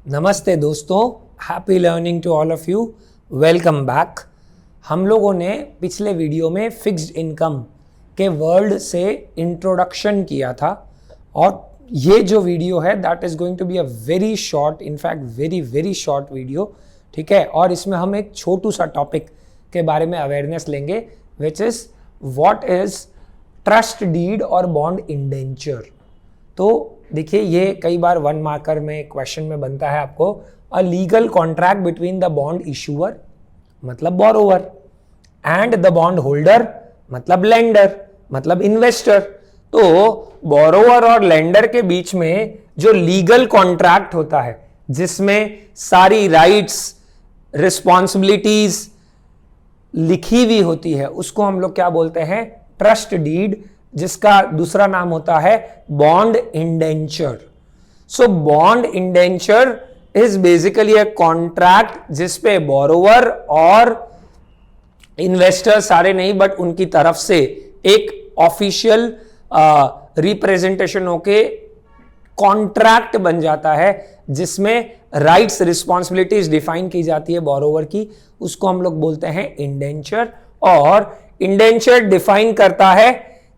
नमस्ते दोस्तों, happy learning to all of you. Welcome back. हम लोगों ने पिछले वीडियो में फिक्स्ड इनकम के वर्ड से इंट्रोडक्शन किया था और ये जो वीडियो है that is going to be a very short, in fact very short video, ठीक है। और इसमें हम एक छोटू सा टॉपिक के बारे में अवेयरनेस लेंगे which is what is trust deed और बॉन्ड इंडेंचर। तो देखिए, ये कई बार 1 मार्कर में क्वेश्चन में बनता है आपको, a legal contract between the bond issuer मतलब borrower and the bond holder मतलब लेंडर मतलब इन्वेस्टर। तो बोरोवर और लेंडर के बीच में जो लीगल कॉन्ट्रैक्ट होता है जिसमें सारी राइट्स रिस्पॉन्सिबिलिटीज लिखी हुई होती है उसको हम लोग क्या बोलते हैं? ट्रस्ट डीड, जिसका दूसरा नाम होता है bond indenture. So bond indenture is basically a contract जिसपे बोरोवर और इन्वेस्टर, सारे नहीं बट उनकी तरफ से एक ऑफिशियल रिप्रेजेंटेशन होके कॉन्ट्रैक्ट बन जाता है जिसमें राइट्स रिस्पॉन्सिबिलिटीज डिफाइन की जाती है बोरोवर की, उसको हम लोग बोलते हैं इंडेंचर। और इंडेंचर डिफाइन करता है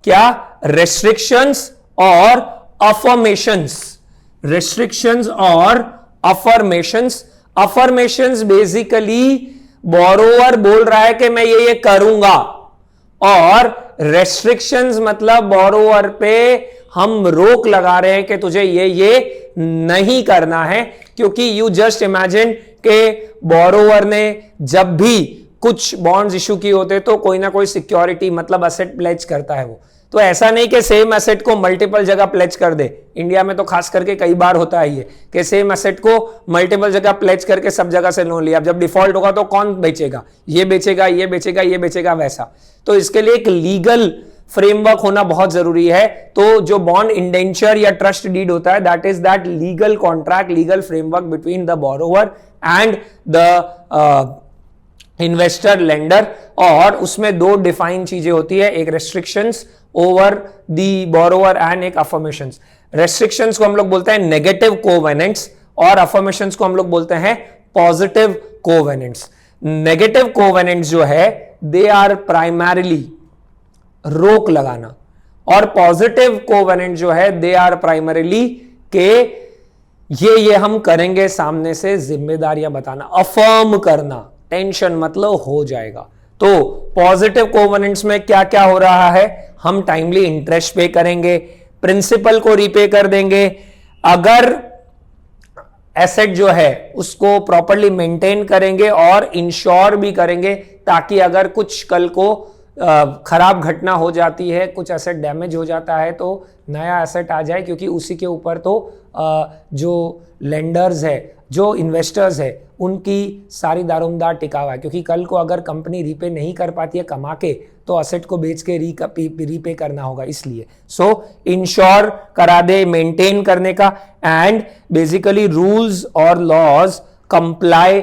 क्या? रेस्ट्रिक्शंस और अफर्मेशंस। रेस्ट्रिक्शंस और अफर्मेशंस। अफर्मेशंस बेसिकली बोरोवर बोल रहा है कि मैं ये करूंगा, और रेस्ट्रिक्शंस मतलब बोरोवर पे हम रोक लगा रहे हैं कि तुझे ये नहीं करना है। क्योंकि यू जस्ट इमेजिन के बोरोवर ने जब भी कुछ बॉन्ड्स इशू किए होते तो कोई ना कोई सिक्योरिटी मतलब असेट प्लेज करता है वो। तो ऐसा नहीं कि सेम एसेट को मल्टीपल जगह प्लेज कर दे। इंडिया में तो खास करके कई बार होता है ये कि सेम एसेट को मल्टीपल जगह प्लेज करके सब जगह से लोन लिया। अब जब डिफॉल्ट होगा तो कौन बेचेगा? ये बेचेगा, ये बेचेगा, ये बेचेगा, वैसा। तो इसके लिए एक लीगल फ्रेमवर्क होना बहुत जरूरी है। तो जो बॉन्ड इंडेंचर या ट्रस्ट डीड होता है that is that legal contract, legal framework between the borrower and the investor lender. और उसमें 2 डिफाइन चीजें होती है, एक restrictions over the borrower and एक अफर्मेशंस। रेस्ट्रिक्शंस को हम लोग बोलते हैं नेगेटिव कोवेनेंट्स और अफर्मेशंस को हम लोग बोलते हैं पॉजिटिव कोवेनेंट्स। नेगेटिव कोवेनेंट्स जो है दे आर प्राइमरीली रोक लगाना, और पॉजिटिव कोवेनेंट जो है दे आर प्राइमरीली के ये हम करेंगे, सामने से जिम्मेदारियां बताना, अफर्म करना, टेंशन मतलब हो जाएगा। तो पॉजिटिव कोवेनेंट्स में क्या क्या हो रहा है? हम टाइमली इंटरेस्ट पे करेंगे, प्रिंसिपल को रीपे कर देंगे, अगर एसेट जो है उसको प्रॉपर्ली मेंटेन करेंगे और इंश्योर भी करेंगे ताकि अगर कुछ कल को खराब घटना हो जाती है, कुछ एसेट डैमेज हो जाता है तो नया एसेट आ जाए, क्योंकि उसी के ऊपर तो जो लेंडर्स है, जो इन्वेस्टर्स है, उनकी सारी दारोमदार टिका हुआ है। क्योंकि कल को अगर कंपनी रीपे नहीं कर पाती है कमा के तो असेट को बेच के रीपे करना होगा, इसलिए सो इंश्योर करा दे, मेंटेन करने का, एंड बेसिकली रूल्स और लॉज कंप्लाई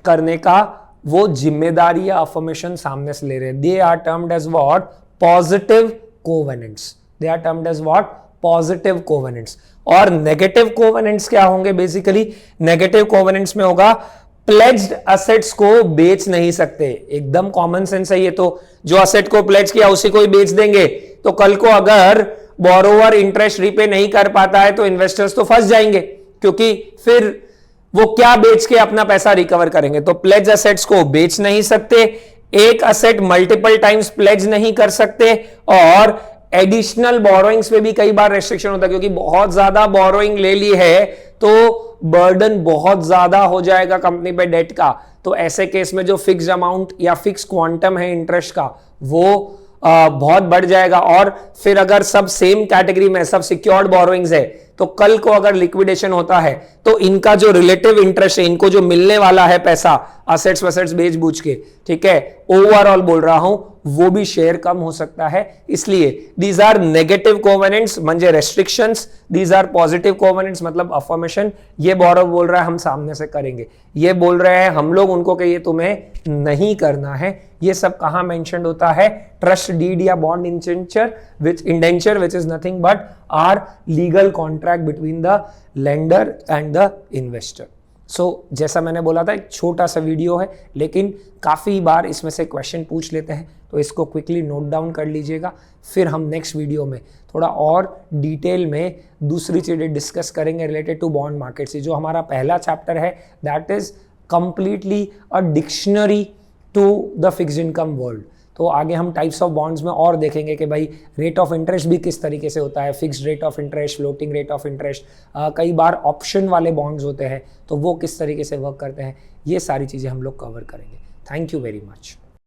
करने का वो जिम्मेदारी या अफर्मेशन सामने से ले रहे हैं। They are termed as what? Positive covenants. They are termed as what? Positive covenants. और नेगेटिव कोवेनेंट्स क्या होंगे? बेसिकली नेगेटिव कोवेनेंट्स में होगा प्लेज्ड असेट्स को बेच नहीं सकते। एकदम कॉमन सेंस है ये तो। जो असेट को प्लेज किया उसी को ही बेच देंगे तो कल को अगर बोरोवर इंटरेस्ट रीपे नहीं कर पाता है तो इन्वेस्टर्स तो फंस जाएंगे, क्योंकि फिर वो क्या बेच के अपना पैसा रिकवर करेंगे। तो प्लेज असेट्स को बेच नहीं सकते, एक असेट मल्टीपल टाइम्स प्लेज नहीं कर सकते, और एडिशनल बोरोइंग्स पे भी कई बार रेस्ट्रिक्शन होता है, क्योंकि बहुत ज्यादा बोरोइंग ले ली है तो बर्डन बहुत ज्यादा हो जाएगा कंपनी पे डेट का। तो ऐसे केस में जो फिक्स अमाउंट या फिक्स क्वांटम है इंटरेस्ट का वो बहुत बढ़ जाएगा। और फिर अगर सब सेम कैटेगरी में, सब सिक्योर्ड बोरोइंग्स है, तो कल को अगर लिक्विडेशन होता है तो इनका जो रिलेटिव इंटरेस्ट है, इनको जो मिलने वाला है पैसा असेट्स वसेट्स बेच बूझ के, ठीक है, ओवरऑल बोल रहा हूं, वो भी शेयर कम हो सकता है। इसलिए दीज आर नेगेटिव कोवेनेंट्स म्हणजे restrictions, these are positive covenants मतलब अफर्मेशन। ये बोरो बोल रहा है हम सामने से करेंगे, ये बोल रहे हैं हम लोग उनको कि ये तुम्हें नहीं करना है। ये सब कहां मेंशन्ड होता है? ट्रस्ट डीड या bond indenture which is nothing but are legal contract between the lender and the investor. So जैसा मैंने बोला था, एक छोटा सा वीडियो है, लेकिन काफ़ी बार इसमें से क्वेश्चन पूछ लेते हैं, तो इसको क्विकली नोट डाउन कर लीजिएगा। फिर हम नेक्स्ट वीडियो में थोड़ा और डिटेल में दूसरी चीज़ें डिस्कस करेंगे रिलेटेड टू बॉन्ड मार्केट से। जो हमारा पहला चैप्टर है that is completely a dictionary to the fixed income world. तो आगे हम टाइप्स ऑफ बॉन्ड्स में और देखेंगे कि भाई रेट ऑफ इंटरेस्ट भी किस तरीके से होता है, fixed rate of interest, floating rate of interest, कई बार ऑप्शन वाले बॉन्ड्स होते हैं तो वो किस तरीके से वर्क करते हैं, ये सारी चीज़ें हम लोग कवर करेंगे। Thank you very much.